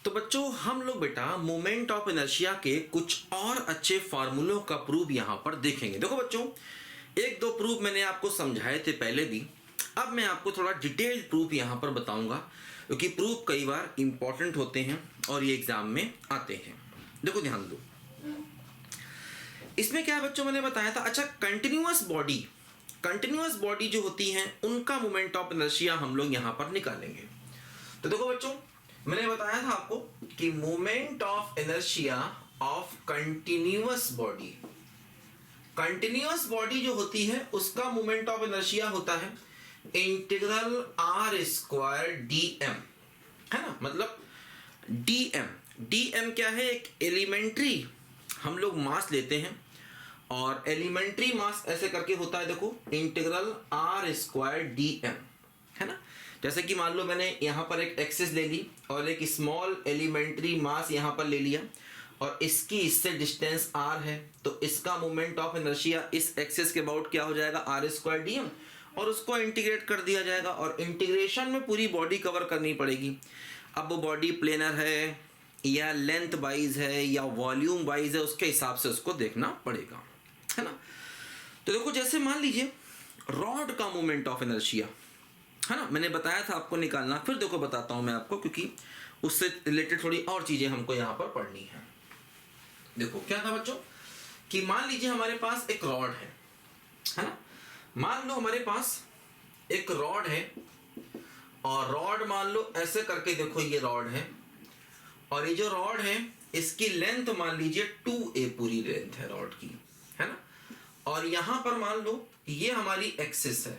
तो बच्चों हम लोग बेटा मोमेंट ऑफ इनर्शिया के कुछ और अच्छे फार्मूलों का प्रूफ यहाँ पर देखेंगे। देखो बच्चों, एक दो प्रूफ मैंने आपको समझाए थे पहले भी, अब मैं आपको थोड़ा डिटेल्ड प्रूफ यहाँ पर बताऊंगा, क्योंकि प्रूफ कई बार इंपॉर्टेंट होते हैं और ये एग्जाम में आते हैं। देखो ध्यान दो, इसमें क्या है बच्चों, मैंने बताया था। अच्छा, कंटिन्यूअस बॉडी जो होती हैं उनका मोमेंट ऑफ इनर्शिया हम लोग यहाँ पर निकालेंगे। तो देखो बच्चों, मैंने बताया था आपको कि moment of inertia of continuous body जो होती है उसका मोमेंट ऑफ इनर्शिया होता है integral r square d m, है ना। मतलब डी एम क्या है, एक एलिमेंट्री हम लोग मास लेते हैं और एलिमेंट्री मास ऐसे करके होता है, देखो integral r square d m, है ना। जैसे कि मान लो मैंने यहाँ पर एक एक्सिस ले ली और एक स्मॉल एलिमेंट्री मास यहाँ पर ले लिया और इसकी इससे डिस्टेंस r है, तो इसका मोमेंट ऑफ इनर्शिया इस एक्सिस के अबाउट क्या हो जाएगा, आर स्क्वायर डी एम, और उसको इंटीग्रेट कर दिया जाएगा और इंटीग्रेशन में पूरी बॉडी कवर करनी पड़ेगी। अब वो बॉडी प्लेनर है या लेंथ वाइज है या वॉल्यूम वाइज है, उसके हिसाब से उसको देखना पड़ेगा, है ना। तो देखो जैसे मान लीजिए रॉड का मोमेंट ऑफ इनर्शिया, है ना, मैंने बताया था आपको निकालना, फिर देखो बताता हूं मैं आपको, क्योंकि उससे रिलेटेड थोड़ी और चीजें हमको यहाँ पर पढ़नी है। देखो क्या था बच्चों कि मान लीजिए हमारे पास एक रॉड है ना। मान लो हमारे पास एक रॉड है और रॉड मान लो ऐसे करके, देखो ये रॉड है और ये जो रॉड है इसकी लेंथ मान लीजिए 2a पूरी लेंथ है रॉड की, है ना। और यहां पर मान लो ये हमारी एक्सिस है,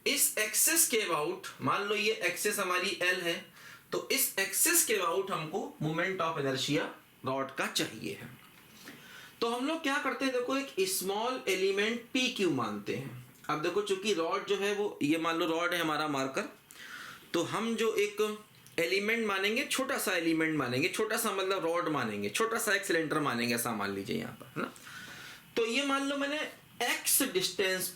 इस एक्सिस के अबाउट मान लो ये एक्सिस हमारी L है, तो इस एक्सिस के अबाउट हमको मोमेंट ऑफ इनर्शिया रॉड का चाहिए है। तो हम लोग क्या करते हैं, देखो एक स्मॉल एलिमेंट PQ मानते हैं। अब देखो चूंकि रॉड जो है वो ये मान लो रॉड है हमारा मार्कर, तो हम जो एक एलिमेंट मानेंगे, छोटा सा एलिमेंट मानेंगे, छोटा सा मतलब रॉड मानेंगे, छोटा सा एक सिलेंडर मानेंगे, ऐसा मान लीजिए यहाँ पर, है ना। तो ये मान लो मैंने x डिस्टेंस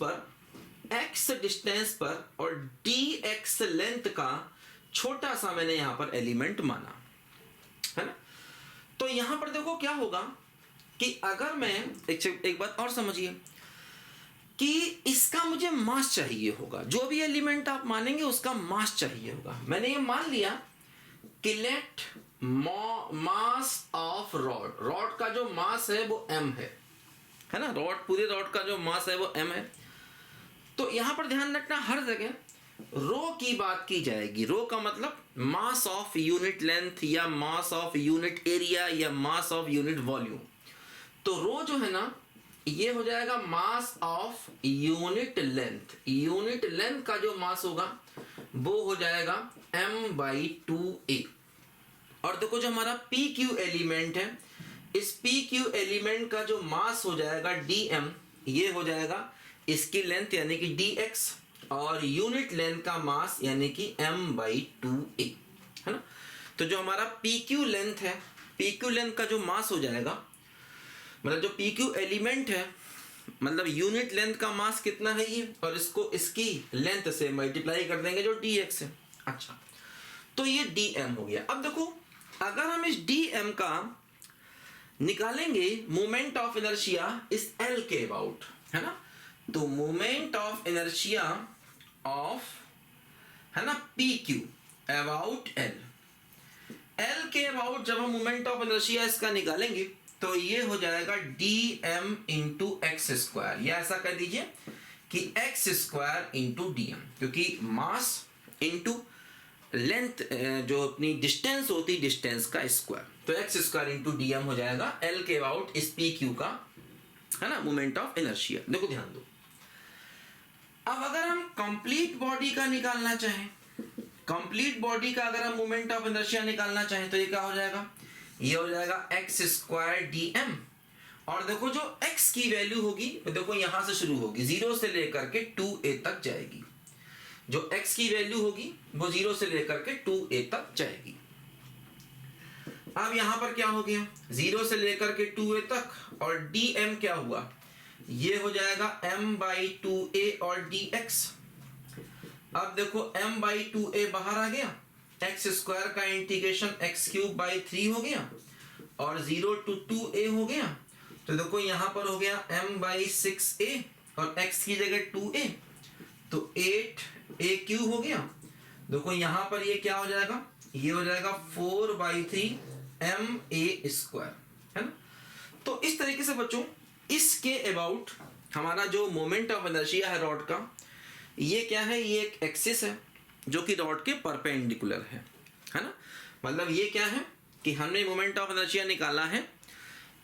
पर और dx लेंथ का छोटा सा मैंने यहां पर एलिमेंट माना, है ना। तो यहां पर देखो क्या होगा कि अगर मैं एक बात और समझिए कि इसका मुझे मास चाहिए होगा, जो भी एलिमेंट आप मानेंगे उसका मास चाहिए होगा। मैंने ये मान लिया कि लेट मास ऑफ रॉड का जो मास है वो m है ना। पूरे रॉड का जो मास है वो m है। तो यहां पर ध्यान रखना, हर जगह रो की बात की जाएगी। रो का मतलब मास ऑफ यूनिट लेंथ या मास ऑफ यूनिट एरिया या मास ऑफ यूनिट वॉल्यूम। तो रो जो है ना ये हो जाएगा mass of unit length. Unit length का जो मास होगा वो हो जाएगा m/2a। और देखो जो हमारा PQ एलिमेंट है, इस PQ एलिमेंट का जो मास हो जाएगा dm, ये हो जाएगा इसकी लेंथ यानी कि dx, और यूनिट लेंथ का मास यानी कि m/2a, है ना। तो जो हमारा PQ लेंथ है, PQ लेंथ का जो मास हो जाएगा, मतलब जो PQ एलिमेंट है, मतलब यूनिट लेंथ का मास कितना है ये, और इसको इसकी लेंथ से मल्टीप्लाई कर देंगे जो dx है। अच्छा, तो ये dm हो गया। अब देखो अगर हम इस dm का निकालेंगे मोमेंट ऑफ इनर्शिया इस L के अबाउट, है ना। तो मोमेंट ऑफ इनर्शिया ऑफ, है ना, PQ अबाउट L के अबाउट जब हम मोमेंट ऑफ इनर्शिया इसका निकालेंगे तो ये हो जाएगा dm इंटू एक्स स्क्वायर, या ऐसा कर दीजिए कि एक्स स्क्वायर इंटू dm, क्योंकि मास इंटू लेंथ जो अपनी डिस्टेंस होती, डिस्टेंस का स्क्वायर, तो एक्स स्क्वायर इंटू dm हो जाएगा L के अबाउट इस PQ का, है ना, मोमेंट ऑफ इनर्शिया। देखो ध्यान दो, अब अगर हम कंप्लीट बॉडी का निकालना चाहें, कंप्लीट बॉडी का अगर हम मोमेंट ऑफ इनर्शिया निकालना चाहें तो ये क्या हो जाएगा, ये हो जाएगा एक्स स्क्वायर dm। और देखो जो x की वैल्यू होगी, देखो यहां से शुरू होगी, 0 से लेकर के 2a तक जाएगी। जो x की वैल्यू होगी वो 0 से लेकर के 2a तक जाएगी। अब यहां पर क्या हो गया, 0 से लेकर के 2a तक, और dm क्या हुआ, ये हो जाएगा m/2a और dx। अब देखो m/2a बाहर आ गया एक्स स्क्वायर का इंटीग्रेशन एक्स क्यूब बाई 3 हो गया और 0 to 2a हो गया। तो देखो यहाँ पर हो गया m बाई 6a और x की जगह 2a, तो 8a क्यूब हो गया। देखो यहाँ पर ये क्या हो जाएगा, ये हो जाएगा 4 बाई 3 ma स्क्वायर, है ना। तो इस तरीके से बच्चों इसके अबाउट हमारा जो मोमेंट ऑफ इनर्शिया है रॉड का, ये क्या है, ये एक एक्सिस है जो कि रॉड के परपेंडिकुलर है ना। मतलब ये क्या है कि हमने मोमेंट ऑफ इनर्शिया निकाला है,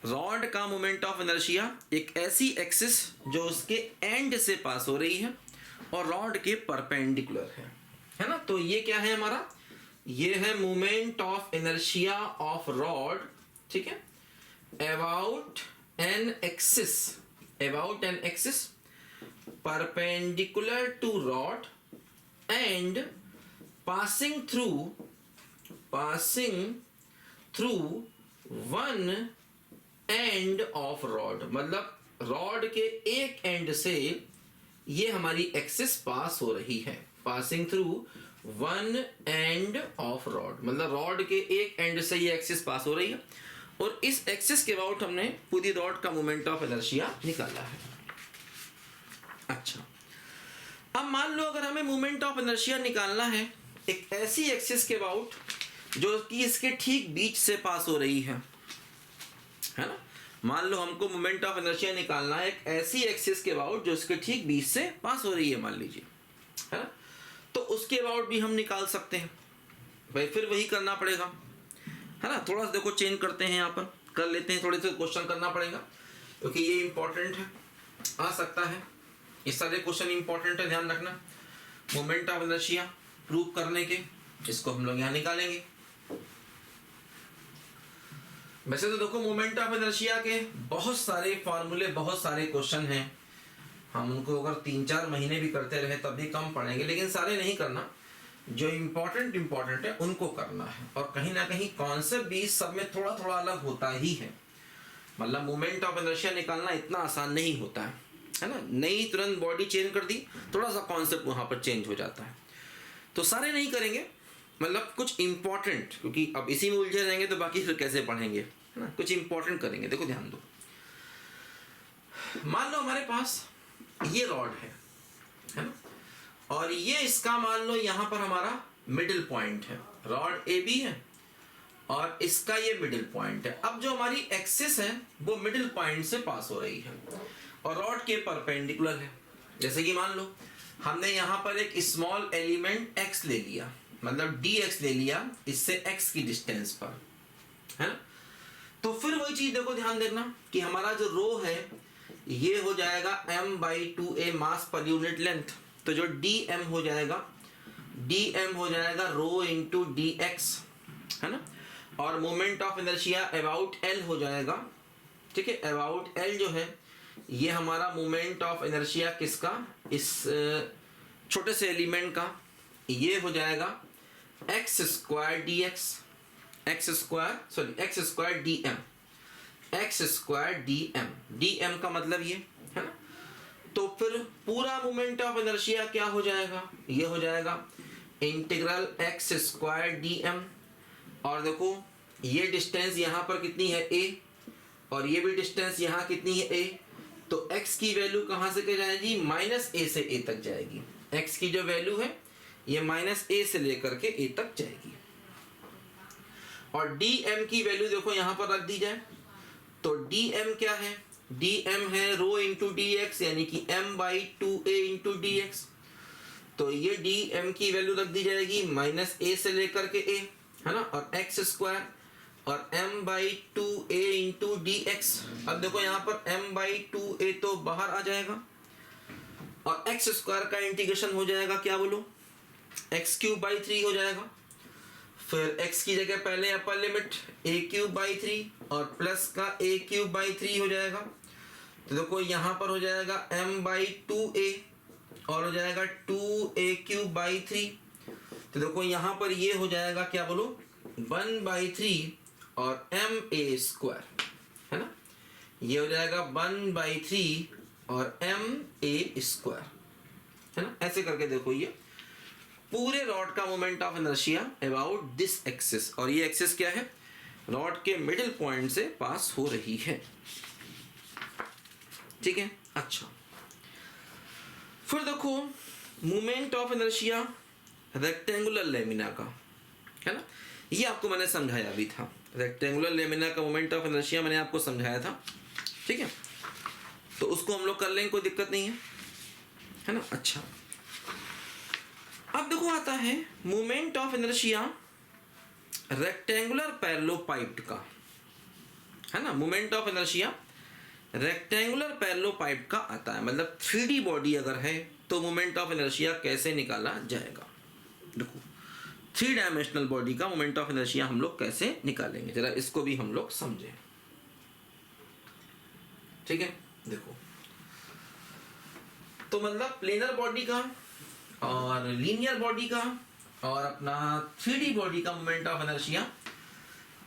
रॉड का मोमेंट ऑफ इनर्शिया एक ऐसी एक्सिस जो उसके एंड से पास हो रही है और रॉड के परपेंडिकुलर है ना। तो ये क्या है हमारा, ये है moment of inertia of rod, ठीक है, about an axis perpendicular to rod and passing through one end of rod। मतलब रॉड के एक एंड से ये हमारी एक्सिस पास हो रही है, passing through one end of rod, मतलब रॉड के एक एंड से ये एक्सिस पास हो रही है और इस एक्सिस के अबाउट हमने पूरी रॉड का मोमेंट ऑफ इनर्शिया निकाला है। अच्छा, अब मान लो अगर हमें मोमेंट ऑफ इनर्शिया निकालना है एक ऐसी एक्सिस के अबाउट जो कि इसके ठीक बीच से पास हो रही है ना। मान लो हमको मोमेंट ऑफ इनर्शिया निकालना है एक ऐसी एक्सिस के अबाउट जो इसके ठीक बीच से पास हो रही है, मान लीजिए, है ना। तो उसके अबाउट भी हम निकाल सकते हैं भाई, फिर वही करना पड़ेगा, है ना। थोड़ा सा देखो चेंज करते हैं, यहाँ पर कर लेते हैं, थोड़े से क्वेश्चन करना पड़ेगा क्योंकि ये इंपॉर्टेंट है, आ सकता है, ये सारे क्वेश्चन इंपॉर्टेंट है, ध्यान रखना। मोमेंट ऑफ इनर्शिया प्रूव करने के, इसको हम लोग यहाँ निकालेंगे। वैसे तो देखो मोमेंट ऑफ इनर्शिया के बहुत सारे फॉर्मूले, बहुत सारे क्वेश्चन हैं, हम उनको अगर 3-4 महीने भी करते रहे तब भी कम पड़ेंगे, लेकिन सारे नहीं करना, जो इम्पोर्टेंट है उनको करना है। और कहीं ना कहीं कॉन्सेप्ट भी सब में थोड़ा थोड़ा अलग होता ही है, मतलब मोमेंट ऑफ इनर्शिया निकालना इतना आसान नहीं होता है ना। नई तुरंत बॉडी चेंज कर दी, थोड़ा सा कॉन्सेप्ट वहाँ पर चेंज हो जाता है। तो सारे नहीं करेंगे, मतलब कुछ इंपॉर्टेंट, क्योंकि अब इसी में उलझे रहेंगे तो बाकी फिर कैसे पढ़ेंगे, है ना। कुछ इंपॉर्टेंट करेंगे। देखो ध्यान दो, मान लो हमारे पास ये रॉड है ना, और ये इसका मान लो यहाँ पर हमारा मिडिल पॉइंट है, रॉड ए बी है और इसका ये मिडिल पॉइंट है। अब जो हमारी एक्सिस है वो मिडिल पॉइंट से पास हो रही है और रॉड के परपेंडिकुलर है। जैसे कि मान लो हमने यहाँ पर एक स्मॉल एलिमेंट x ले लिया, मतलब dx ले लिया इससे x की डिस्टेंस पर, है ना। तो फिर वही चीज देखो, ध्यान देना कि हमारा जो रो है ये हो जाएगा m/2a मास पर यूनिट लेंथ। तो जो dm हो जाएगा रो इंटू dx, है ना। और moment of inertia about l हो जाएगा, ठीक है। अबाउट l जो है ये हमारा मोमेंट ऑफ इनर्शिया किसका, इस छोटे से एलिमेंट का, ये हो जाएगा x स्क्वायर dm, dm का मतलब ये है ना। तो फिर पूरा मोमेंट ऑफ इनर्शिया क्या हो जाएगा, ये हो जाएगा इंटीग्रल x स्क्वायर dm। और देखो ये डिस्टेंस यहाँ पर कितनी है a, और ये भी डिस्टेंस यहाँ कितनी है a, तो x की वैल्यू कहाँ से जाएगी, -a से a तक जाएगी। x की जो वैल्यू है ये -a से लेकर के a तक जाएगी। और dm की वैल्यू देखो यहाँ पर रख दी जाए, तो dm क्या है, dm है रो इंटू dx, यानी कि m/2a इंटू dx। तो ये dm की वैल्यू रख दी जाएगी -a से लेकर के a, है ना, और x स्क्वायर और m/2a इंटू dx। अब देखो यहाँ पर m/2a तो बाहर आ जाएगा और x स्क्वायर का इंटीग्रेशन हो जाएगा, क्या बोलो, x³/3 हो जाएगा। फिर x की जगह पहले अपर लिमिट a³/3 और प्लस का a³/3 हो जाएगा। तो देखो यहाँ पर हो जाएगा m/2a और हो जाएगा 2a³/3। तो देखो यहाँ पर ये हो जाएगा, क्या बोलो, 1/3 और ma², है ना। ये हो जाएगा 1/3 और ma², है ना। ऐसे करके देखो ये पूरे रॉड का moment of inertia about this axis, और ये एक्सिस क्या है, रॉड के मिडिल पॉइंट से पास हो रही है। ठीक है, अच्छा फिर देखो moment of inertia rectangular lamina का, है ना, ये आपको मैंने समझाया भी था। रेक्टेंगुलर लेमिना का मोमेंट ऑफ इनर्शिया मैंने आपको समझाया था। ठीक है, तो उसको हम लोग कर लेंगे, कोई दिक्कत नहीं है ना। अच्छा, अब देखो आता है moment of inertia rectangular parallelepiped का, है ना। Moment of inertia rectangular parallelepiped का आता है, मतलब 3D बॉडी अगर है तो मोमेंट ऑफ इनर्शिया कैसे निकाला जाएगा। देखो 3 डायमेंशनल बॉडी का मोमेंट ऑफ इनर्शिया हम लोग कैसे निकालेंगे, जरा इसको भी हम लोग समझें। ठीक है, देखो तो मतलब प्लेनर बॉडी का और लीनियर बॉडी का और अपना 3D बॉडी का मोमेंट ऑफ इनर्शिया,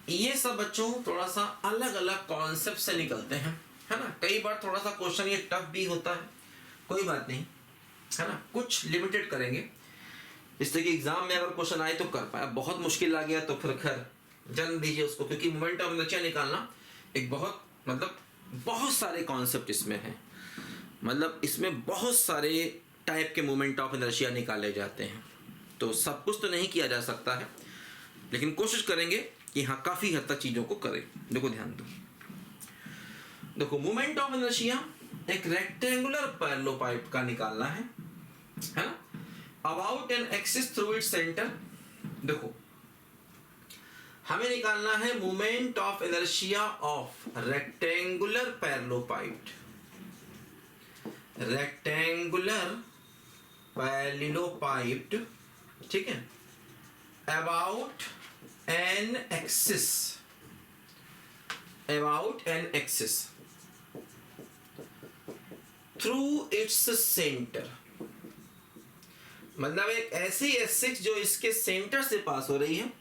ये सब बच्चों थोड़ा सा अलग अलग कॉन्सेप्ट से निकलते हैं, है ना। कई बार थोड़ा सा क्वेश्चन ये टफ भी होता है, कोई बात नहीं, है ना, कुछ लिमिटेड करेंगे इसलिए कि एग्जाम में अगर क्वेश्चन आए तो कर पाए। बहुत मुश्किल आ गया तो फिर खैर जन्म दीजिए उसको, क्योंकि मोमेंट ऑफ इनर्शिया निकालना एक बहुत मतलब बहुत सारे कॉन्सेप्ट इसमें हैं, मतलब इसमें बहुत सारे टाइप के मोमेंट ऑफ इनर्शिया निकाले जाते हैं, तो सब कुछ तो नहीं किया जा सकता है, लेकिन कोशिश करेंगे कि हाँ काफ़ी हद तक चीज़ों को करें। देखो ध्यान दो, देखो मोमेंट ऑफ इनर्शिया एक रेक्टेंगुलर पैरेललोपाइप का निकालना है ना, about an axis through its centre. देखो हमें निकालना है moment of inertia of rectangular parallelepiped, rectangular parallelepiped, ठीक है, about an axis, about an axis through its centre, मतलब एक ऐसी एक्सिस जो इसके सेंटर से पास हो रही है,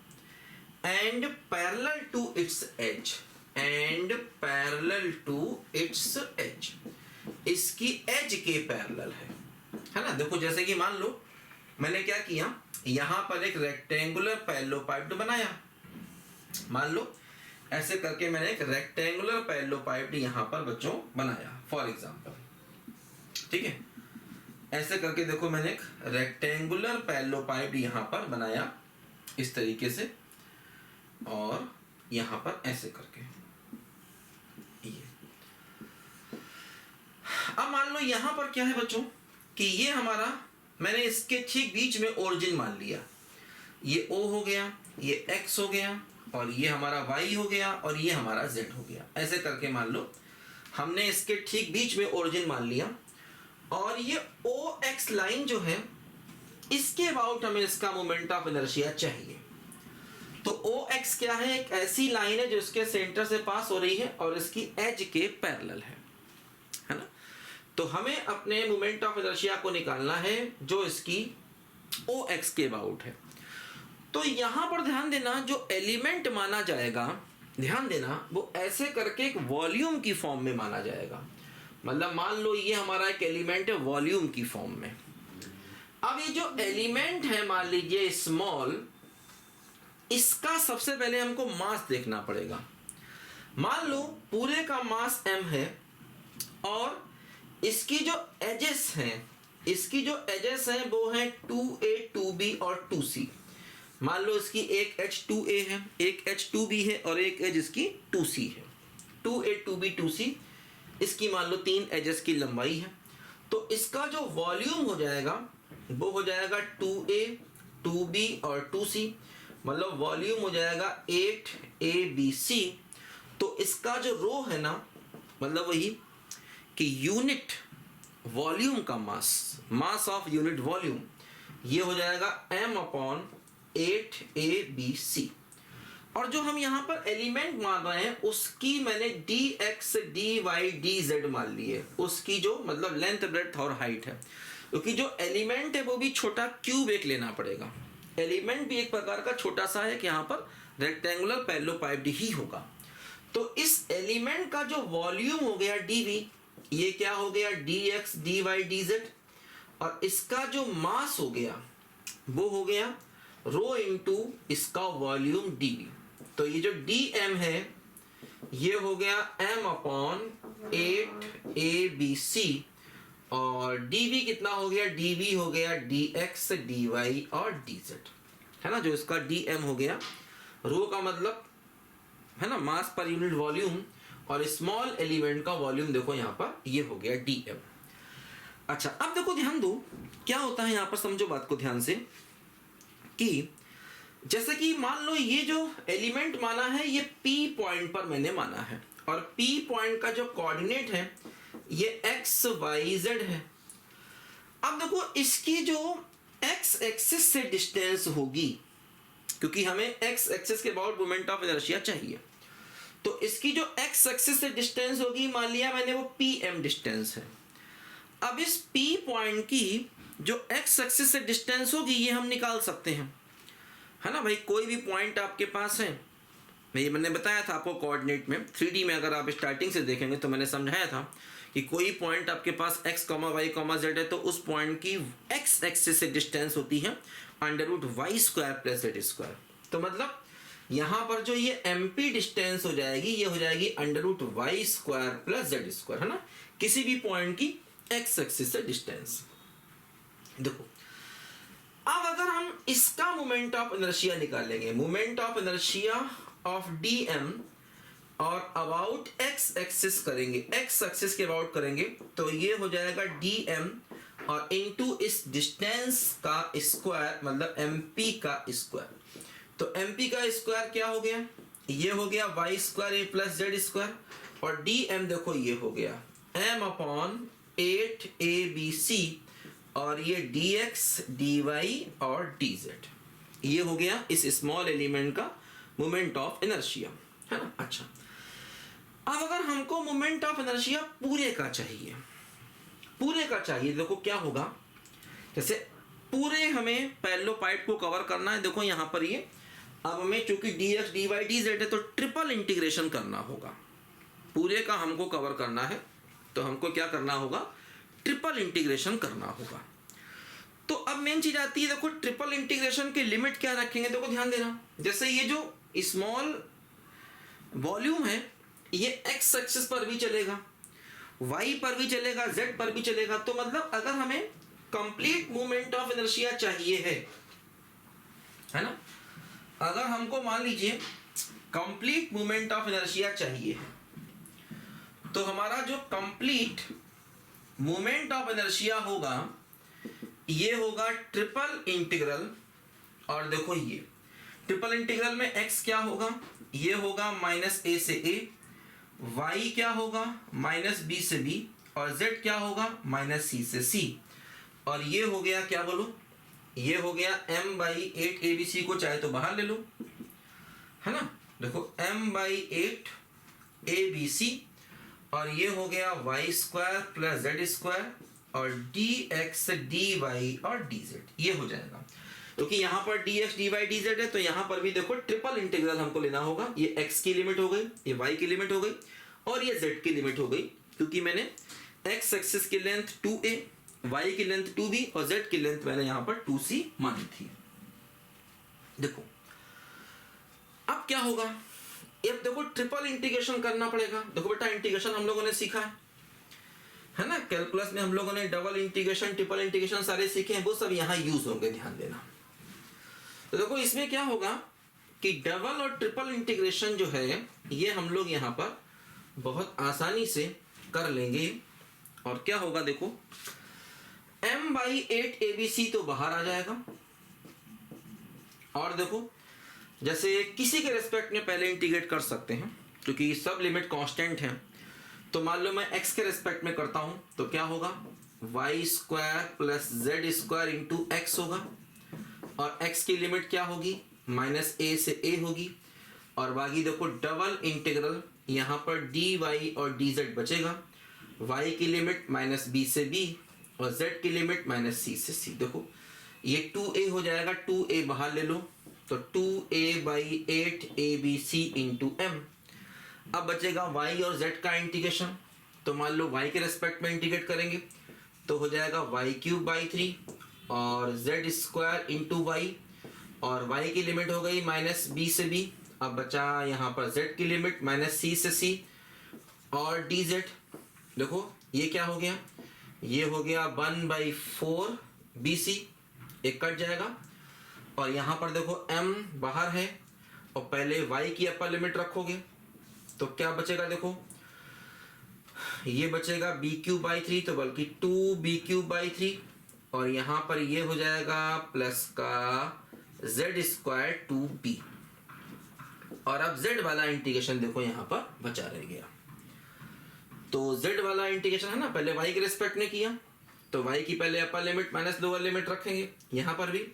and parallel to its edge, and parallel to its edge, इसकी एज के पैरेलल है ना। देखो जैसे कि मान लो मैंने क्या किया, यहां पर एक रेक्टेंगुलर पैरेललोपाइप बनाया, मान लो ऐसे करके मैंने एक रेक्टेंगुलर पैरेललोपाइप यहां पर बच्चों बनाया फॉर एग्जांपल। ठीक है, ऐसे करके देखो मैंने एक रेक्टेंगुलर पैरेललोपाइप यहां पर बनाया इस तरीके से, और यहां पर ऐसे करके ये। अब मान लो यहां पर क्या है बच्चों कि ये हमारा, मैंने इसके ठीक बीच में ओरिजिन मान लिया, ये O हो गया, ये X हो गया, और ये हमारा Y हो गया, और ये हमारा Z हो गया। ऐसे करके मान लो हमने इसके ठीक बीच में ओरिजिन मान लिया, और ये OX लाइन जो है इसके अबाउट हमें इसका मोमेंट ऑफ इनर्शिया चाहिए। तो OX क्या है, एक ऐसी लाइन है जो इसके सेंटर से पास हो रही है और इसकी एज के पैरेलल है ना। तो हमें अपने मोमेंट ऑफ इनर्शिया को निकालना है जो इसकी OX के अबाउट है। तो यहां पर ध्यान देना, जो एलिमेंट माना जाएगा, ध्यान देना, वो ऐसे करके एक वॉल्यूम की फॉर्म में माना जाएगा। मतलब मान लो ये हमारा एक एलिमेंट है वॉल्यूम की फॉर्म में। अब ये जो एलिमेंट है मान लीजिए स्मॉल, इसका सबसे पहले हमको मास देखना पड़ेगा। मान लो पूरे का मास m है, और इसकी जो एजेस हैं, इसकी जो एजेस हैं वो हैं 2a 2b और 2c। मान लो इसकी एक एज 2a है, एक एज 2b है, और एक एज इसकी 2c है। 2a 2b 2c, इसकी मान लो 3 एजेस की लंबाई है। तो इसका जो वॉल्यूम हो जाएगा वो हो जाएगा 2a 2b और 2c, मतलब वॉल्यूम हो जाएगा 8abc। तो इसका जो रो है ना, मतलब वही कि यूनिट वॉल्यूम का मास, मास ऑफ यूनिट वॉल्यूम, ये हो जाएगा m/8abc। और जो हम यहाँ पर एलिमेंट मान रहे हैं उसकी मैंने dx dy dz मान ली है, उसकी जो मतलब लेंथ ब्रेड्थ और हाइट है, क्योंकि जो एलिमेंट है वो भी छोटा क्यूब एक लेना पड़ेगा। एलिमेंट भी एक प्रकार का छोटा सा है कि यहाँ पर रेक्टेंगुलर पैरेललोपाइप्ड ही होगा। तो इस एलिमेंट का जो वॉल्यूम हो गया dv, ये क्या हो गया dx dy dz, और इसका जो मास हो गया वो हो गया रो इंटू इसका वॉल्यूम dv। तो ये जो dm है ये हो गया m अपॉन 8abc, और dv कितना हो गया, dv हो गया dx dy और dz, है ना, जो इसका dm हो गया, रो का मतलब है ना मास पर यूनिट वॉल्यूम, और स्मॉल एलिमेंट का वॉल्यूम देखो यहाँ पर ये हो गया dm। अच्छा अब देखो ध्यान दो क्या होता है यहाँ पर, समझो बात को ध्यान से, कि जैसे कि मान लो ये जो एलिमेंट माना है ये P पॉइंट पर मैंने माना है, और P पॉइंट का जो कोऑर्डिनेट है ये x y z है। अब देखो इसकी जो x एक्सिस से डिस्टेंस होगी, क्योंकि हमें x एक्सिस के अबाउट मोमेंट ऑफ इनर्शिया चाहिए, तो इसकी जो x एक्सिस से डिस्टेंस होगी, मान लिया मैंने वो pm डिस्टेंस है। अब इस P पॉइंट की जो x एक्सिस से डिस्टेंस होगी ये हम निकाल सकते हैं, है ना भाई। कोई भी पॉइंट आपके पास है, मैंने बताया था आपको कोऑर्डिनेट में 3D में, अगर आप स्टार्टिंग से देखेंगे तो मैंने समझाया था कि कोई पॉइंट आपके पास x, y, z है, तो उस पॉइंट की x एक्सिस से डिस्टेंस होती है √y² + z²। तो मतलब यहाँ पर जो ये MP डिस्टेंस हो जाएगी ये हो जाएगी √y² + z², है ना, किसी भी पॉइंट की x एक्सिस से डिस्टेंस। देखो अब अगर हम इसका मोमेंट ऑफ इनर्शिया निकालेंगे, moment of inertia of dm, और अबाउट x एक्सिस करेंगे, x एक्सिस के अबाउट करेंगे, तो ये हो जाएगा dm और इनटू इस डिस्टेंस का स्क्वायर, मतलब mp का स्क्वायर। तो mp का स्क्वायर क्या हो गया, ये हो गया y² a + z², और dm देखो ये हो गया m अपॉन 8abc, और ये dx dy और dz, ये हो गया इस स्मॉल एलिमेंट का मोमेंट ऑफ इनर्शिया, है ना। अच्छा अब अगर हमको मोमेंट ऑफ इनर्शिया पूरे का चाहिए, पूरे का चाहिए, देखो क्या होगा, जैसे पूरे हमें पैरेलल पाइप को कवर करना है, देखो यहाँ पर ये, अब हमें चूंकि dx dy dz है तो ट्रिपल इंटीग्रेशन करना होगा। पूरे का हमको कवर करना है तो हमको क्या करना होगा, ट्रिपल इंटीग्रेशन करना होगा। तो अब मेन चीज आती है, देखो ट्रिपल इंटीग्रेशन की लिमिट क्या रखेंगे, देखो ध्यान देना, जैसे ये जो स्मॉल वॉल्यूम है ये x एक्सिस पर भी चलेगा, y पर भी चलेगा, z पर भी चलेगा, तो मतलब अगर हमें कंप्लीट मोमेंट ऑफ इनर्शिया चाहिए है ना, अगर हमको मान लीजिए कंप्लीट मोमेंट ऑफ इनर्शिया चाहिए है, तो हमारा जो कंप्लीट मोमेंट ऑफ इनर्शिया होगा ये होगा ट्रिपल इंटीग्रल, और देखो ये ट्रिपल इंटीग्रल में x क्या होगा, ये होगा -a से a, y क्या होगा -b से b, और z क्या होगा -c से c, और ये हो गया क्या बोलो, ये हो गया m/8abc को चाहे तो बाहर ले लो, है ना, देखो m/8abc, और ये हो गया y² + z² और dx dy और dz, ये हो जाएगा। क्योंकि यहाँ पर dx dy dz है तो यहाँ पर भी देखो ट्रिपल इंटीग्रल हमको लेना होगा, ये x की लिमिट हो गई, ये y की लिमिट हो गई, और ये z की लिमिट हो गई, क्योंकि मैंने x एक्सिस की लेंथ 2a, y की लेंथ 2b और z की लेंथ मैंने यहाँ पर 2c मानी थी। देखो अब क्या होगा, अब देखो ट्रिपल इंटीग्रेशन करना पड़ेगा। देखो बेटा इंटीग्रेशन हम लोगों ने सीखा है ना, कैलकुलस में हम लोगों ने डबल इंटीग्रेशन, ट्रिपल इंटीग्रेशन सारे सीखे हैं, वो सब यहाँ यूज होंगे, ध्यान देना। तो देखो इसमें क्या होगा कि डबल और ट्रिपल इंटीग्रेशन जो है ये हम लोग यहाँ पर बहुत आसानी से कर लेंगे। और क्या होगा, देखो m/8abc तो बाहर आ जाएगा, और देखो जैसे किसी के रेस्पेक्ट में पहले इंटीग्रेट कर सकते हैं क्योंकि सब लिमिट कांस्टेंट है। तो मान लो मैं x के रेस्पेक्ट में करता हूं तो क्या होगा, y² + z² इंटू x होगा, और x की लिमिट क्या होगी -a से a होगी, और बाकी देखो डबल इंटीग्रल यहाँ पर dy और dz बचेगा, y की लिमिट -b से b और z की लिमिट -c से c। देखो ये 2a हो जाएगा, 2a बाहर ले लो तो 2a/8abc इंटू m। अब बचेगा y और z का इंटीग्रेशन, तो मान लो y के रेस्पेक्ट में इंटीग्रेट करेंगे तो हो जाएगा y³ / 3 और जेड स्क्वायर इंटू वाई, और y की लिमिट हो गई माइनस बी से b, अब बचा यहाँ पर z की लिमिट माइनस सी से c, और dz देखो ये क्या हो गया, ये हो गया 1/4 BC, एक कट जाएगा, और यहाँ पर देखो m बाहर है और पहले y की अपर लिमिट रखोगे तो क्या बचेगा, देखो ये बचेगा b³/3, तो बल्कि 2b³/3, और यहाँ पर ये हो जाएगा प्लस का z² 2b, और अब z वाला इंटीग्रेशन देखो यहाँ पर बचा रह गया। तो z वाला इंटीग्रेशन है ना, पहले y के रिस्पेक्ट में किया तो y की पहले upper limit minus lower limit रखेंगे यहाँ पर भी।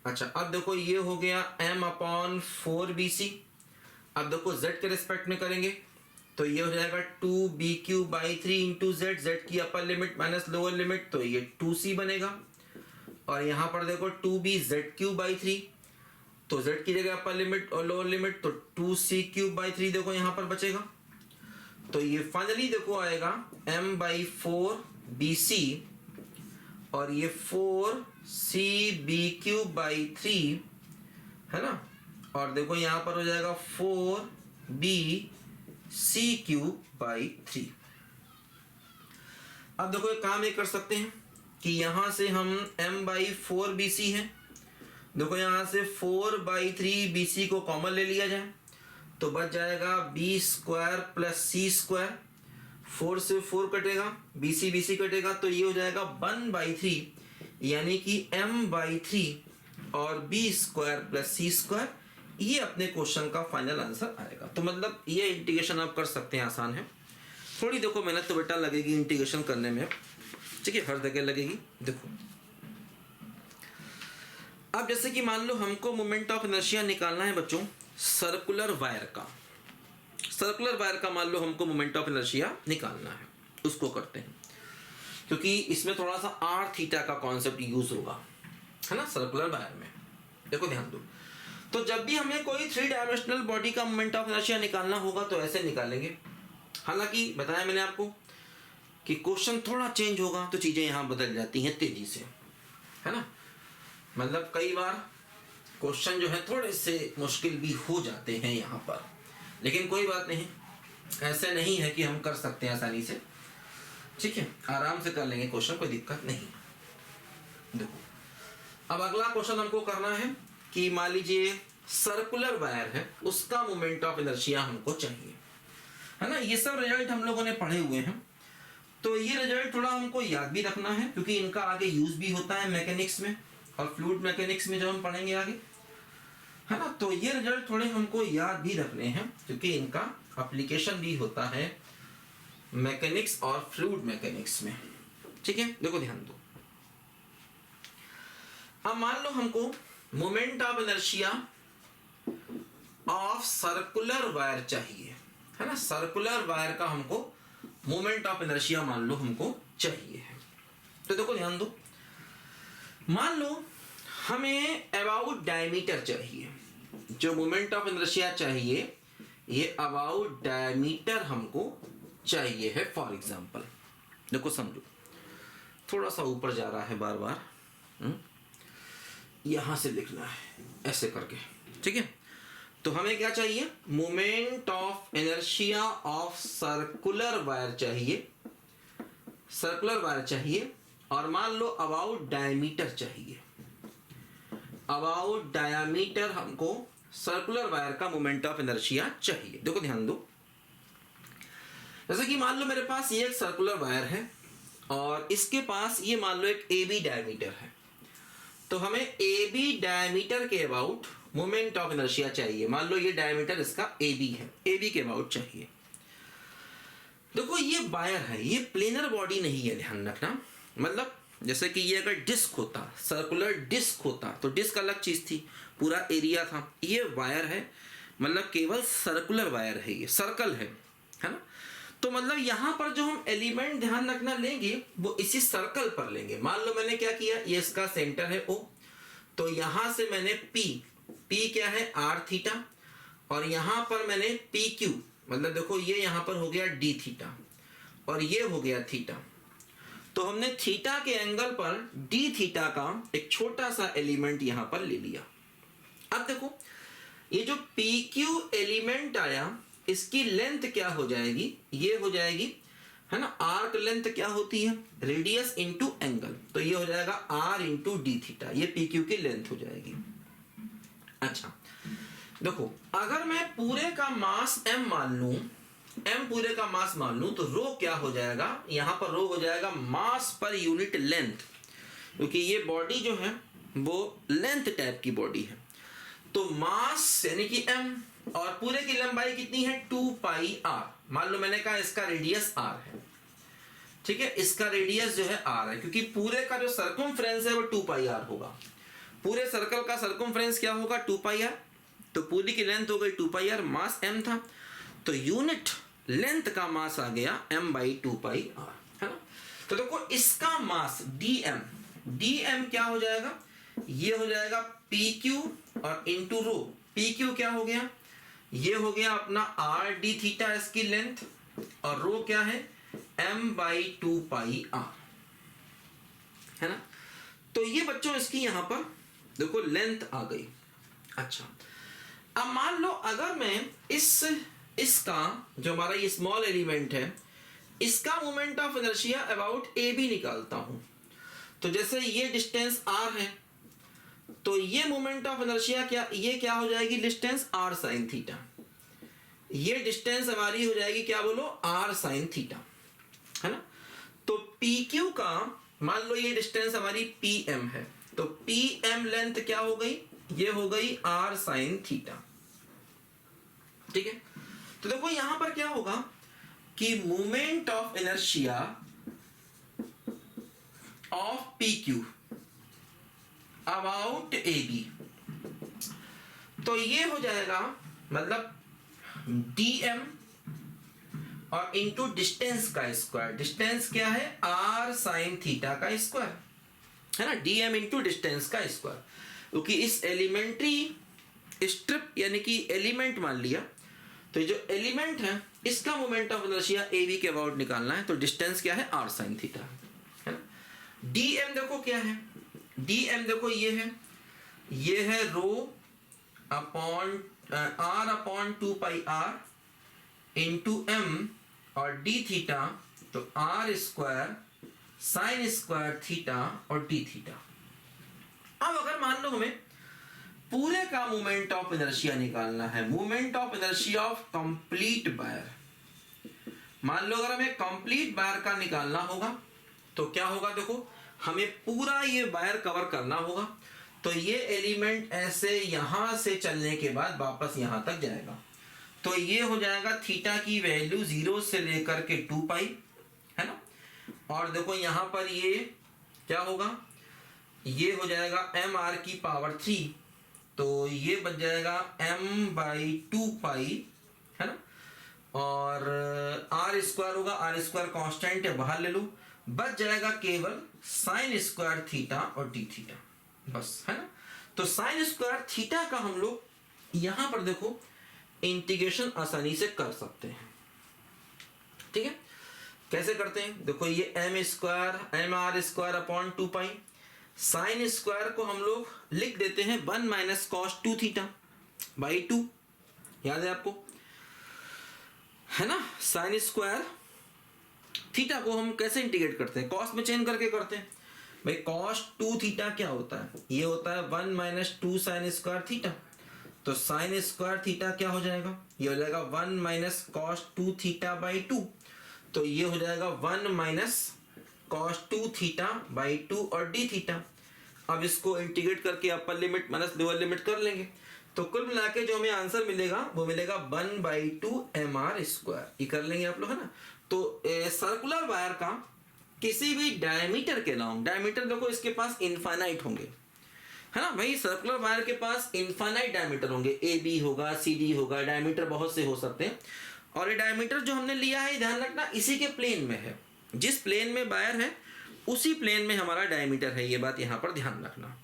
अच्छा अब देखो ये हो गया m/4 BC, अब देखो z के रिस्पेक्ट में करेंगे तो ये हो जाएगा 2b³/3 इंटू z, z की upper limit minus lower limit, तो ये 2c बनेगा, और यहाँ पर देखो 2bz³/3, तो z की जगह अपर लिमिट और लोअर लिमिट, तो 2c³/3 देखो यहाँ पर बचेगा, तो ये फाइनली देखो आएगा m/4 BC, और ये 4cb³/3 है ना, और देखो यहाँ पर हो जाएगा 4bc³/3। अब देखो एक काम ये कर सकते हैं कि यहां से हम m/4 BC है, देखो यहां से 4/3 BC को कॉमन ले लिया जाए तो बच जाएगा b² प्लस c², 4 से 4 कटेगा, BC BC कटेगा, तो ये हो जाएगा 1/3, यानी कि m/3 और b² प्लस c², ये अपने क्वेश्चन का फाइनल आंसर आएगा। तो मतलब ये इंटीग्रेशन आप कर सकते हैं, आसान है, थोड़ी देखो मेहनत तो बेटा लगेगी इंटीग्रेशन करने में, ठीक है, हर जगह लगेगी। देखो अब जैसे कि मान लो हमको मोमेंट ऑफ इनर्शिया निकालना है बच्चों सर्कुलर वायर का, सर्कुलर वायर का मान लो हमको मोमेंट ऑफ इनर्शिया निकालना है, उसको करते हैं, क्योंकि इसमें थोड़ा सा आर थीटा का कॉन्सेप्ट यूज होगा, है ना, सर्कुलर वायर में। देखो ध्यान दो, तो जब भी हमें कोई 3 डायमेंशनल बॉडी का मोमेंट ऑफ इनर्शिया निकालना होगा तो ऐसे निकालेंगे। हालांकि बताया मैंने आपको कि क्वेश्चन थोड़ा चेंज होगा तो चीजें यहाँ बदल जाती हैं तेजी से, है ना, मतलब कई बार क्वेश्चन जो है थोड़े से मुश्किल भी हो जाते हैं यहाँ पर, लेकिन कोई बात नहीं, ऐसे नहीं है कि हम कर सकते हैं आसानी से, ठीक है, आराम से कर लेंगे क्वेश्चन, कोई दिक्कत नहीं। देखो अब अगला क्वेश्चन हमको करना है कि मान लीजिए सर्कुलर वायर है, उसका मोमेंट ऑफ इनर्शिया हमको चाहिए, है ना। ये सब रिजल्ट हम लोगों ने पढ़े हुए हैं, तो ये रिजल्ट थोड़ा हमको याद भी रखना है क्योंकि इनका आगे यूज भी होता है मैकेनिक्स में और फ्लूइड मैकेनिक्स में जब हम पढ़ेंगे आगे, है ना, तो ये रिजल्ट थोड़े हमको याद भी रखने हैं क्योंकि इनका एप्लीकेशन भी होता है मैकेनिक्स और फ्लूइड मैकेनिक्स में, ठीक है। देखो ध्यान दो, अब मान लो हमको moment of inertia of circular wire चाहिए, है ना, सर्कुलर वायर का हमको मोमेंट ऑफ इनर्शिया मान लो हमको चाहिए है। तो देखो ध्यान दो, मान लो हमें अबाउट डायमीटर चाहिए, जो मोमेंट ऑफ इनर्शिया चाहिए ये अबाउट डायमीटर हमको चाहिए है। फॉर एग्जांपल देखो समझो, थोड़ा सा ऊपर जा रहा है बार बार, यहां से लिखना है ऐसे करके, ठीक है। तो हमें क्या चाहिए, moment of inertia of circular wire चाहिए, सर्कुलर वायर चाहिए, और मान लो अबाउट डायमीटर चाहिए, अबाउट डायमीटर हमको सर्कुलर वायर का मोमेंट ऑफ इनर्शिया चाहिए। देखो ध्यान दो, जैसे कि मान लो मेरे पास ये एक सर्कुलर वायर है और इसके पास ये मान लो एक AB डायमीटर है, तो हमें AB डायमीटर के अबाउट मोमेंट ऑफ इनर्शिया चाहिए। मान लो ये डायमीटर इसका AB है, AB के अबाउट चाहिए। देखो ये वायर है, ये प्लेनर बॉडी नहीं है, ध्यान रखना, मतलब जैसे कि ये अगर डिस्क होता, सर्कुलर डिस्क होता तो डिस्क अलग चीज थी, पूरा एरिया था, ये वायर है, मतलब केवल सर्कुलर वायर है, ये सर्कल है ना। तो मतलब यहाँ पर जो हम एलिमेंट ध्यान रखना लेंगे वो इसी सर्कल पर लेंगे। मान लो मैंने क्या किया, ये इसका सेंटर है O, तो यहां से मैंने P क्या है R थीटा, और यहां पर मैंने PQ, मतलब देखो ये यहां पर हो गया D थीटा और ये हो गया थीटा, तो हमने थीटा के एंगल पर डी थीटा का एक छोटा सा एलिमेंट यहां पर ले लिया। अब देखो ये जो पी क्यू एलिमेंट आया इसकी लेंथ क्या हो जाएगी, ये हो जाएगी है ना, आर्क लेंथ क्या होती है, रेडियस इंटू एंगल, तो ये हो जाएगा आर इंटू डी थीटा, ये पी क्यू की लेंथ हो जाएगी। अच्छा देखो अगर मैं पूरे का मास m मान लूं, m पूरे का मास मान लूं, तो रो क्या हो जाएगा, यहां पर रो हो जाएगा मास पर यूनिट लेंथ, क्योंकि ये बॉडी जो है वो लेंथ टाइप की बॉडी है। तो मास यानी कि m और पूरे की लंबाई कितनी है 2 पाई r, मान लो मैंने कहा इसका रेडियस r है, ठीक है, इसका रेडियस जो है r है, क्योंकि पूरे का जो सर्कमफ्रेंस है वो 2 पाई r होगा। पूरे सर्कल का सर्कमफ्रेंस क्या होगा 2 पाई r, तो पूरी की लेंथ हो गई 2 पाई r, मास m था, तो यूनिट लेंथ का मास आ गया m बाई 2 पाई r, है ना। तो देखो इसका मास dm क्या हो जाएगा, ये हो जाएगा pq और इंटू रो, pq क्या हो गया, ये हो गया अपना r d थीटा इसकी लेंथ, और रो क्या है m बाई 2 पाई r, है ना। तो ये बच्चों इसकी यहां पर देखो लेंथ आ गई। अच्छा अब मान लो अगर मैं इसका जो हमारा ये स्मॉल एलिमेंट है इसका moment of inertia about A B निकालता हूं, तो जैसे ये डिस्टेंस r है, तो ये मोमेंट ऑफ इनर्शिया ये क्या हो जाएगी डिस्टेंस r साइन थीटा, ये डिस्टेंस हमारी हो जाएगी क्या बोलो r साइन थीटा, है ना। तो PQ का मान लो ये डिस्टेंस हमारी PM है, तो PM लेंथ क्या हो गई, ये हो गई r साइन थीटा, ठीक है। तो देखो यहां पर क्या होगा कि moment of inertia of PQ about AB, तो ये हो जाएगा मतलब dm और इंटू डिस्टेंस का स्क्वायर, डिस्टेंस क्या है r साइन थीटा का स्क्वायर, है ना, dm इंटू डिस्टेंस का स्क्वायर, क्योंकि इस एलिमेंट्री स्ट्रिप यानी कि एलिमेंट मान लिया, तो जो एलिमेंट है इसका मोमेंट ऑफ इनर्शिया AB के अबाउट निकालना है, तो डिस्टेंस क्या है r साइन थीटा, है ना। dm देखो क्या है, dm देखो ये है रो अपॉन r अपॉन 2 पाई r इंटू m और d थीटा, तो r square sine square theta और d थीटा। अब अगर मान लो हमें पूरे का मोमेंट ऑफ इनर्शिया निकालना है, moment of inertia of complete wire, मान लो अगर हमें कंप्लीट वायर का निकालना होगा तो क्या होगा, देखो हमें पूरा ये वायर कवर करना होगा, तो ये एलिमेंट ऐसे यहां से चलने के बाद वापस यहां तक जाएगा, तो ये हो जाएगा थीटा की वैल्यू 0 से लेकर के 2 पाई, है ना। और देखो यहां पर ये क्या होगा, ये हो जाएगा mr की पावर 3, तो ये बच जाएगा m बाई 2 पाई, है ना, और r स्क्वायर होगा, r स्क्वायर कांस्टेंट है बाहर ले लो, बच जाएगा केवल साइन स्क्वायर थीटा और d थीटा, बस, है ना। तो साइन स्क्वायर थीटा का हम लोग यहां पर देखो इंटीग्रेशन आसानी से कर सकते हैं, ठीक है। कैसे करते हैं, देखो ये m r स्क्वायर अपॉन 2 पाई, साइन स्क्वायर को हम लोग लिख देते हैं 1 माइनस कॉस 2 थीटा बाई 2, याद है आपको, है ना। साइन स्क्वायर थीटा को हम कैसे इंटीग्रेट करते हैं, कॉस में चेंज करके करते हैं भाई। कॉस 2 थीटा क्या होता है, ये होता है 1 माइनस 2 साइन स्क्वायर थीटा, तो साइन स्क्वायर थीटा क्या हो जाएगा, ये हो जाएगा 1 माइनस कॉस 2 थीटा बाई 2, तो ये हो जाएगा 1 माइनस कॉस 2 थीटा बाई 2 और d थीटा। अब इसको इंटीग्रेट करके upper limit minus lower limit कर लेंगे, तो कुल मिला के जो हमें आंसर मिलेगा वो मिलेगा 1 बाई 2 mr स्क्वायर, ये कर लेंगे आप लोग, है ना। तो सर्कुलर वायर का किसी भी डायमीटर के लॉन्ग, डायमीटर देखो इसके पास इनफाइनाइट होंगे, है ना भाई, सर्कुलर वायर के पास इनफाइनाइट डायमीटर होंगे, AB होगा, CD होगा, डायमीटर बहुत से हो सकते हैं। और ये डायमीटर जो हमने लिया है ध्यान रखना इसी के प्लेन में है, जिस प्लेन में वायर है उसी प्लेन में हमारा डायमीटर है, ये बात यहाँ पर ध्यान रखना।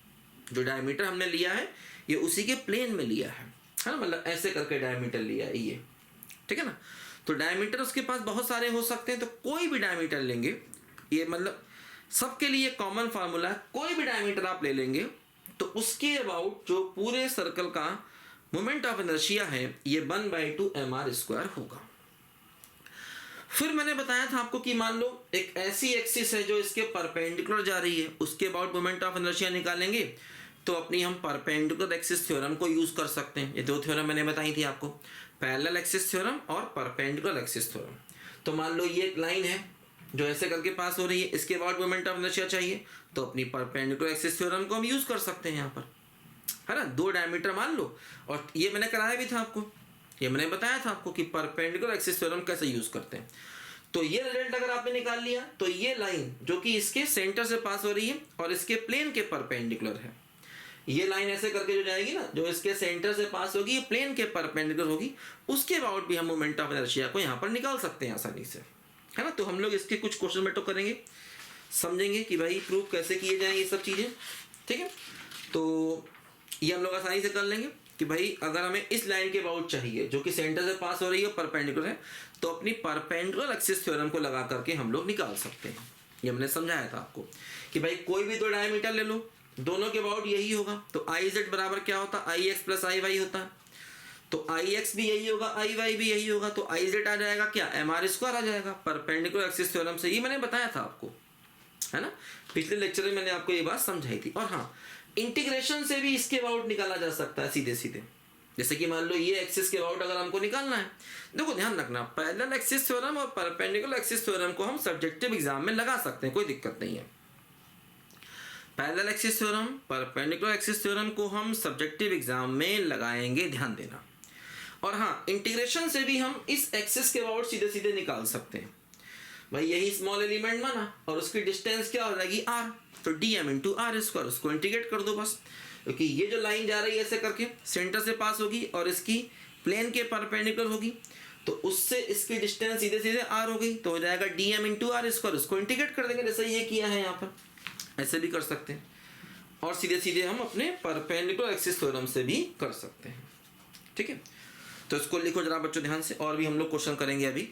जो डायमीटर हमने लिया है ये उसी के प्लेन में लिया है ना, मतलब ऐसे करके डायमीटर लिया है ये, ठीक है ना। तो डायमीटर उसके पास बहुत सारे हो सकते हैं, तो कोई भी डायमीटर लेंगे, ये मतलब सबके लिए कॉमन फार्मूला है, कोई भी डायमीटर आप ले लेंगे तो उसके अबाउट जो पूरे सर्कल का मोमेंट ऑफ इनर्शिया है ये 1/2 mr² होगा। फिर मैंने बताया था आपको कि मान लो एक ऐसी एक्सिस है जो इसके परपेंडिकुलर जा रही है, उसके अबाउट मोमेंट ऑफ इनर्शिया निकालेंगे तो अपनी हम परपेंडिकुलर एक्सिस थ्योरम को यूज कर सकते हैं। ये दो थ्योरम मैंने बताई थी आपको, पैरेलल एक्सिस थ्योरम और परपेंडिकुलर एक्सिस थ्योरम। तो मान लो ये एक लाइन है जो ऐसे करके पास हो रही है, इसके अबाउट मोमेंट ऑफ इनर्शिया चाहिए तो अपनी परपेंडिकुलर एक्सिस थ्योरम को हम यूज कर सकते हैं यहाँ पर, है ना। 2 डायमीटर मान लो, और ये मैंने कराया भी था आपको, ये मैंने बताया था आपको कि परपेंडिकुलर एक्सिस थ्योरम कैसे यूज करते हैं। तो ये रिजल्ट अगर आपने निकाल लिया तो ये लाइन जो कि इसके सेंटर से पास हो रही है और इसके प्लेन के परपेंडिकुलर है, ये लाइन ऐसे करके जो जाएगी ना, जो इसके सेंटर से पास होगी, ये प्लेन के परपेंडिकुलर होगी, उसके अबाउट भी हम मोमेंट ऑफ इनर्शिया को यहाँ पर निकाल सकते हैं आसानी से, है ना। तो हम लोग इसके कुछ क्वेश्चन में तो करेंगे, समझेंगे कि भाई प्रूफ कैसे किए जाएं ये सब चीज़ें, ठीक है। तो ये हम लोग आसानी से कर लेंगे कि भाई अगर हमें इस लाइन के अबाउट चाहिए जो कि सेंटर से पास हो रही है, परपेंडिकुलर है, तो अपनी परपेंडिकुलर एक्सिस थ्योरम को लगा करके हम लोग निकाल सकते हैं। ये मैंने समझाया था आपको कि भाई कोई भी 2 डायमीटर ले लो, दोनों के अबाउट यही होगा, तो आई जेड बराबर क्या होता है, आई एक्स प्लस आई वाई होता है। तो आई एक्स भी यही होगा, आई वाई भी यही होगा, तो आई जेड आ जाएगा क्या, mr² आ जाएगा परपेंडिकुलर एक्सिस थ्योरम से। ये मैंने बताया था आपको, है ना, पिछले लेक्चर में मैंने आपको ये बात समझाई थी। और हाँ, इंटीग्रेशन से भी इसके अबाउट निकाला जा सकता है सीधे सीधे। जैसे कि मान लो ये एक्सिस के अबाउट अगर हमको निकालना है, देखो ध्यान रखना, पैरेलल एक्सिस थ्योरम और परपेंडिकुलर एक्सिस थ्योरम को हम सब्जेक्टिव एग्जाम में लगा सकते हैं, कोई दिक्कत नहीं है। Parallel axis theorem, perpendicular axis theorem को हम सब्जेक्टिव एग्जाम में लगाएंगे, ध्यान देना। और हाँ, इंटीग्रेशन से भी हम इस एक्सिस के अबाउट सीधे सीधे निकाल सकते हैं। भाई यही स्मॉल एलिमेंट माना और उसकी डिस्टेंस क्या हो जाएगी, r, तो dm × r², उसको इंटीग्रेट कर दो बस, क्योंकि ये जो लाइन जा रही है ऐसे करके सेंटर से पास होगी और इसकी प्लेन के परपेंडिकुलर होगी, तो उससे इसकी डिस्टेंस सीधे सीधे r हो गई, तो हो जाएगा dm × r², उसको इंटीग्रेट कर देंगे जैसे ये किया है यहाँ पर, ऐसे भी कर सकते हैं। और सीधे सीधे हम अपने परपेंडिकुलर एक्सिस थ्योरम से भी कर सकते हैं, ठीक है। तो इसको लिखो जरा बच्चों ध्यान से, और भी हम लोग क्वेश्चन करेंगे अभी।